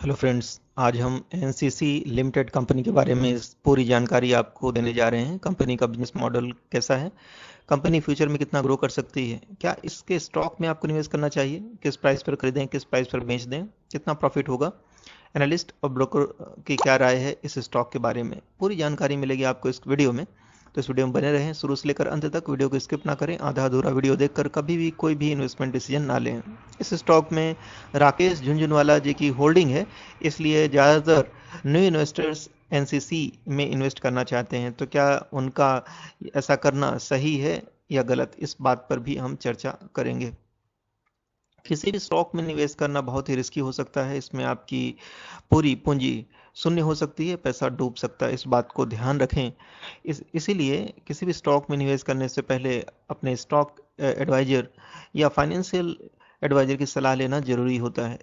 Hello friends, आज हम NCC limited company के बारे में पूरी जानकारी आपको देने जा रहे हैं। कंपनी का बिजनेस मॉडल कैसा है, कंपनी फ्यूचर में कितना ग्रो कर सकती है, क्या इसके स्टॉक में आपको निवेश करना चाहिए, किस प्राइस पर खरीदें, किस प्राइस पर बेच दें, कितना प्रॉफिट होगा, एनालिस्ट और ब्रोकर की क्या राय है इस स्टॉक के बारे में, पूरी जानकारी मिलेगी आपको इस वीडियो में। तो इस वीडियो में बने रहें शुरू से लेकर अंत तक। वीडियो को स्किप ना करें, आधा अधूरा वीडियो देखकर कभी भी कोई भी इन्वेस्टमेंट डिसीजन ना लें। इस स्टॉक में राकेश झुंझुनवाला जी की होल्डिंग है, इसलिए ज़्यादातर न्यू इन्वेस्टर्स एनसीसी में इन्वेस्ट करना चाहते हैं। तो क्या उनका ऐसा करना सही है या गलत, इस बात पर भी हम चर्चा करेंगे। किसी भी स्टॉक में निवेश करना बहुत ही रिस्की हो सकता है। इसमें आपकी पूरी पूंजी शून्य हो सकती है, पैसा डूब सकता है, इस बात को ध्यान रखें। इसीलिए किसी भी स्टॉक में निवेश करने से पहले अपने स्टॉक एडवाइजर या फाइनेंशियल एडवाइजर की सलाह लेना जरूरी होता है।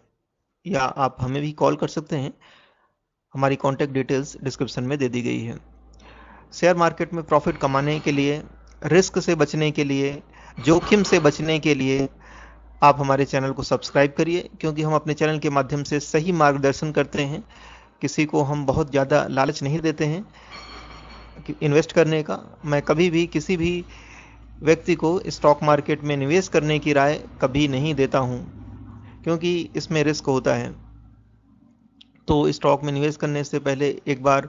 या आप हमें भी कॉल कर सकते हैं, हमारी कॉन्टैक्ट डिटेल्स डिस्क्रिप्शन में दे दी गई है। शेयर मार्केट में प्रॉफिट कमाने के लिए, रिस्क से बचने के लिए, जोखिम से बचने के लिए आप हमारे चैनल को सब्सक्राइब करिए, क्योंकि हम अपने चैनल के माध्यम से सही मार्गदर्शन करते हैं। किसी को हम बहुत ज़्यादा लालच नहीं देते हैं इन्वेस्ट करने का। मैं कभी भी किसी भी व्यक्ति को स्टॉक मार्केट में निवेश करने की राय कभी नहीं देता हूं, क्योंकि इसमें रिस्क होता है। तो स्टॉक में निवेश करने से पहले एक बार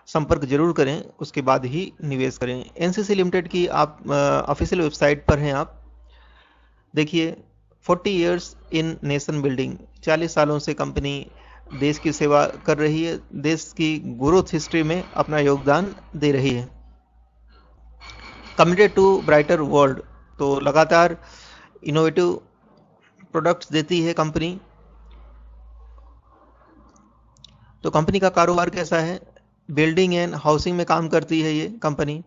संपर्क जरूर करें, उसके बाद ही निवेश करें। एनसीसी लिमिटेड की आप ऑफिशियल वेबसाइट पर हैं, आप देखिए 40 इयर्स इन नेशन बिल्डिंग, 40 सालों से कंपनी देश की सेवा कर रही है, देश की ग्रोथ हिस्ट्री में अपना योगदान दे रही है। कमिटेड टू ब्राइटर वर्ल्ड, तो लगातार इनोवेटिव प्रोडक्ट्स देती है कंपनी। तो कंपनी का कारोबार कैसा है, बिल्डिंग एंड हाउसिंग में काम करती है ये कंपनी,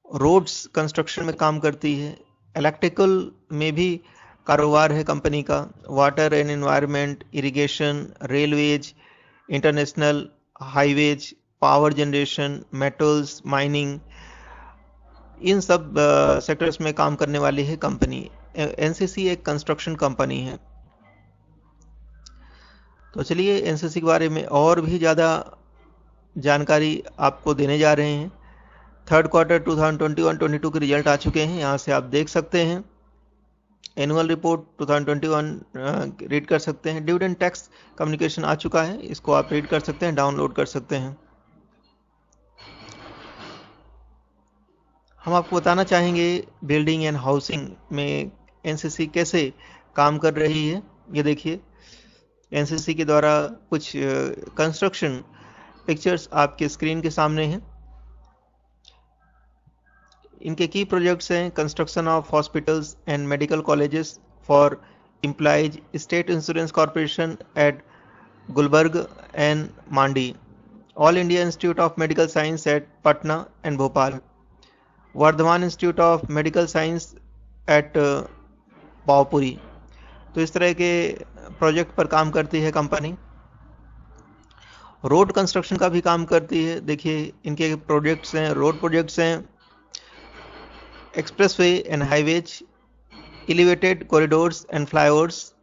रोड्स कंस्ट्रक्शन में काम करती है, इलेक्ट्रिकल में भी कारोबार है कंपनी का, water and environment, irrigation, railways, international highways, power generation, metals, mining, इन सब सेक्टर्स में काम करने वाली है कंपनी। एनसीसी एक कंस्ट्रक्शन कंपनी है। तो चलिए एनसीसी के बारे में और भी ज़्यादा जानकारी आपको देने जा रहे हैं। थर्ड क्वार्टर 2021-22 के रिजल्ट आ चुके हैं, यहाँ से आप देख सकते हैं। एनुअल रिपोर्ट 2021 रीड कर सकते हैं। डिविडेंड टैक्स कम्युनिकेशन आ चुका है, इसको आप रीड कर सकते हैं, डाउनलोड कर सकते हैं। हम आपको बताना चाहेंगे बिल्डिंग एंड हाउसिंग में एनसीसी कैसे काम कर रही है। ये देखिए, एनसीसी के द्वारा कुछ कंस्ट्रक्शन पिक्चर्स आपके स्क्रीन के सामने हैं। इनके की प्रोजेक्ट्स हैं construction of hospitals and medical colleges for employees, state insurance corporation at Gulbarga and Mandi, all India institute of medical science at Patna and Bhopal, Vardhman institute of medical science at Pawapuri. तो इस तरह के प्रोजेक्ट पर काम करती है कंपनी। रोड कंस्ट्रक्शन का भी काम करती है। देखिए इनके प्रोजेक्ट्स हैं, रोड प्रोजेक्ट्स हैं, expressway and highways, elevated corridors and flyovers,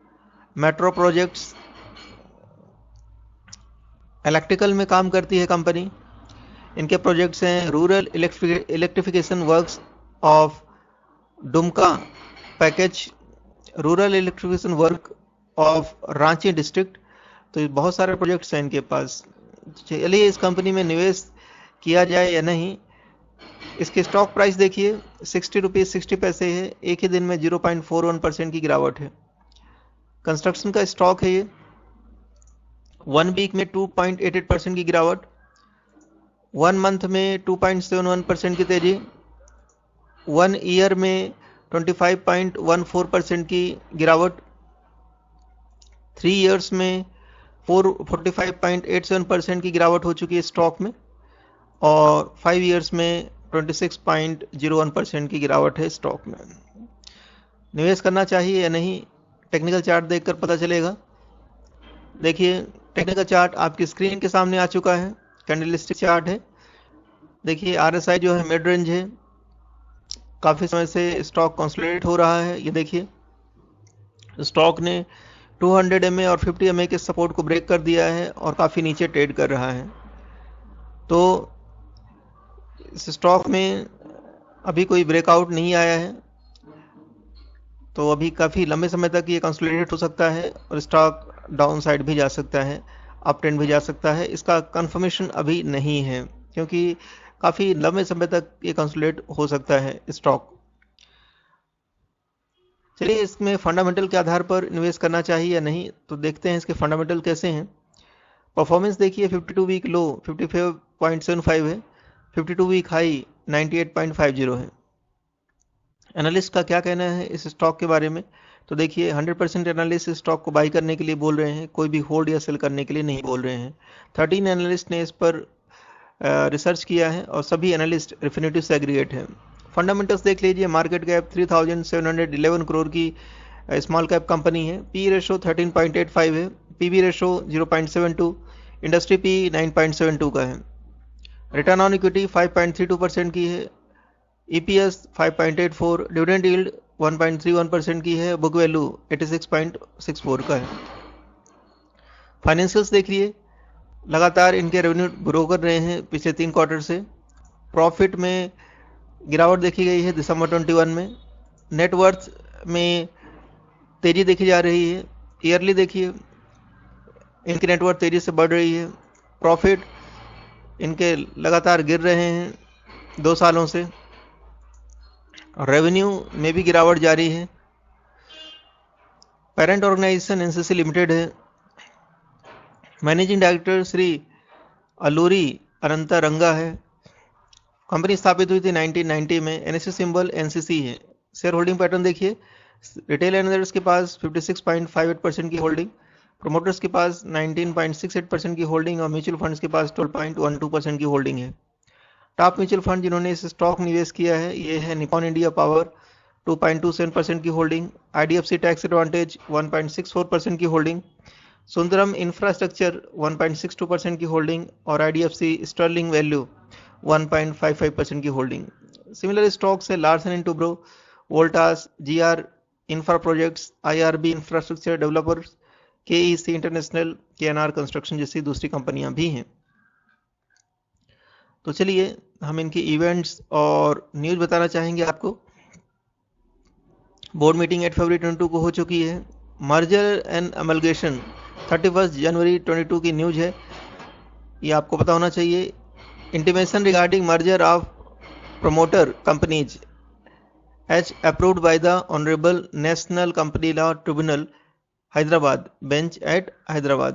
metro projects. Electrical में काम करती है कंपनी। इनके प्रोजेक्ट्स हैं rural electrification works of Dumka package, rural electrification work of Ranchi district. तो बहुत सारे प्रोजेक्ट्स हैं इनके पास। चलिए इस कंपनी में निवेश किया जाए या नहीं। इसके स्टॉक प्राइस देखिए 60 रुपीज़ 60 पैसे है, एक ही दिन में 0.41% की गिरावट है। कंस्ट्रक्शन का स्टॉक है ये, 1 वीक में 2.88% की गिरावट, 1 मंथ में 2.71% की तेजी, 1 ईयर में 25.14% की गिरावट, 3 ईयर्स में 45.87% की गिरावट हो चुकी है स्टॉक में, और 5 ईयर्स में 26.01% की गिरावट है स्टॉक में। निवेश करना चाहिए या नहीं, टेक्निकल चार्ट देखकर पता चलेगा। देखिए टेक्निकल चार्ट आपकी स्क्रीन के सामने आ चुका है, कैंडलस्टिक चार्ट है। देखिए आरएसआई जो है मिड रेंज है, काफ़ी समय से स्टॉक कंसोलिडेट हो रहा है। ये देखिए स्टॉक ने 200 MA और 50 MA के सपोर्ट को ब्रेक कर दिया है और काफ़ी नीचे ट्रेड कर रहा है। तो इस स्टॉक में अभी कोई ब्रेकआउट नहीं आया है, तो अभी काफ़ी लंबे समय तक ये कंसोलिडेट हो सकता है और स्टॉक डाउन साइड भी जा सकता है, अप ट्रेंड भी जा सकता है। इसका कंफर्मेशन अभी नहीं है क्योंकि काफ़ी लंबे समय तक ये कंसोलिडेट हो सकता है स्टॉक। चलिए इसमें फंडामेंटल के आधार पर इन्वेस्ट करना चाहिए या नहीं, तो देखते हैं इसके फंडामेंटल कैसे हैं। परफॉर्मेंस देखिए, 52 वीक लो 55.75 है, 52 वीक हाई 98.50 है। एनालिस्ट का क्या कहना है इस स्टॉक के बारे में, तो देखिए 100% एनालिस्ट इस स्टॉक को बाई करने के लिए बोल रहे हैं, कोई भी होल्ड या सेल करने के लिए नहीं बोल रहे हैं। 13 एनालिस्ट ने इस पर रिसर्च किया है और सभी एनालिस्ट रिफिनिटिव से एग्रीगेट हैं। फंडामेंटल्स देख लीजिए, मार्केट कैप 3711 करोड़ की स्मॉल कैप कंपनी है, पी रेशो 13.85 है, पीबी रेशो 0.72, इंडस्ट्री पी 9.72 का है, रिटर्न ऑन इक्विटी 5.32% की है, EPS 5.84, डिविडेंड यील्ड 1.31% की है, बुक वैल्यू 86.64 का है। फाइनेंशियल्स देखिए, लगातार इनके रेवेन्यू ग्रो कर रहे हैं पिछले 3 क्वार्टर से। प्रॉफिट में गिरावट देखी गई है दिसंबर 21 में। नेटवर्थ में तेजी देखी जा रही है। ईयरली देखिए, इनकी नेटवर्थ तेजी से बढ़ रही है। प्रॉफिट इनके लगातार गिर रहे हैं 2 सालों से। रेवेन्यू में भी गिरावट जारी है। पेरेंट ऑर्गेनाइजेशन एनसीसी लिमिटेड है। मैनेजिंग डायरेक्टर श्री अलूरी अनंता रंगा है। कंपनी स्थापित हुई थी 1990 में। एनएससी सिंबल एनसीसी है। शेयर होल्डिंग पैटर्न देखिए, रिटेल इन्वेस्टर्स के पास 56.58% की होल्डिंग, प्रोमोटर्स के पास 19.68% की होल्डिंग और म्यूचुअल फंड्स के पास 12.12% की होल्डिंग है। टॉप म्यूचुअल फंड जिन्होंने इस स्टॉक में निवेश किया है ये है निपॉन इंडिया पावर 2.27% की होल्डिंग, आईडीएफसी टैक्स एडवांटेज 1.64% की होल्डिंग, सुंदरम इंफ्रास्ट्रक्चर 1.62% की होल्डिंग और आईडीएफसी स्टर्लिंग वैल्यू 1.55% की होल्डिंग। सिमिलर स्टॉक्स है Larsen and Toubro, Voltas, GR infra projects, IRB infrastructure developers, KEC international, KNR construction जैसी दूसरी कंपनियां भी हैं। तो चलिए हम इनकी इवेंट्स और न्यूज़ बताना चाहेंगे आपको। बोर्ड मीटिंग 8 फरवरी 22 को हो चुकी है। मर्जर एंड अमलगेशन 31 जनवरी 22 की न्यूज़ है, ये आपको पता होना चाहिए। Intimation regarding merger of promoter companies as approved by the Honorable National Company Law Tribunal, Hyderabad, bench at Hyderabad।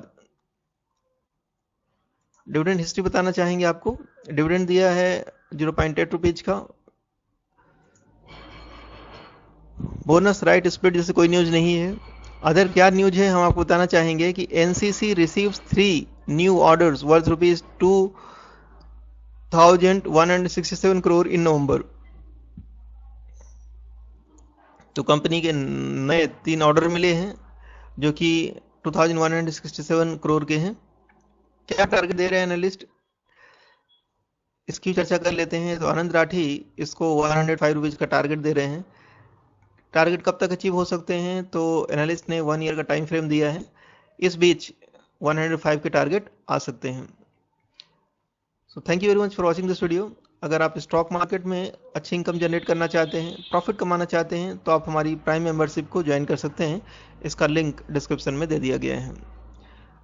Dividend history बताना चाहेंगे आपको। डिविडेंड दिया है 0.8 रुपीज का। बोनस राइट स्प्लिट जैसे कोई न्यूज नहीं है। अदर क्या न्यूज है हम आपको बताना चाहेंगे कि NCC receives 3 new orders worth rupees 2167 crore in November. तो कंपनी के नए 3 ऑर्डर मिले हैं जो कि 2167 करोड़ के हैं। क्या टारगेट दे रहे हैं एनालिस्ट, इसकी चर्चा कर लेते हैं। तो आनंद राठी इसको 105 रुपीज का टारगेट दे रहे हैं। टारगेट कब तक अचीव हो सकते हैं, तो एनालिस्ट ने 1 ईयर का टाइम फ्रेम दिया है। इस बीच 105 के टारगेट आ सकते हैं। So thank you very much for watching this video. अगर आप स्टॉक मार्केट में अच्छी इनकम जनरेट करना चाहते हैं, प्रॉफिट कमाना चाहते हैं, तो आप हमारी प्राइम मेंबरशिप को ज्वाइन कर सकते हैं। इसका लिंक डिस्क्रिप्शन में दे दिया गया है।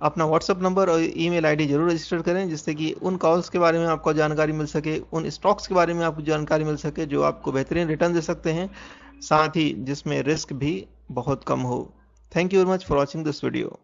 अपना व्हाट्सअप नंबर और ईमेल आईडी जरूर रजिस्टर करें जिससे कि उन कॉल्स के बारे में आपको जानकारी मिल सके, उन स्टॉक्स के बारे में आपको जानकारी मिल सके जो आपको बेहतरीन रिटर्न दे सकते हैं, साथ ही जिसमें रिस्क भी बहुत कम हो। Thank you very much for watching this video.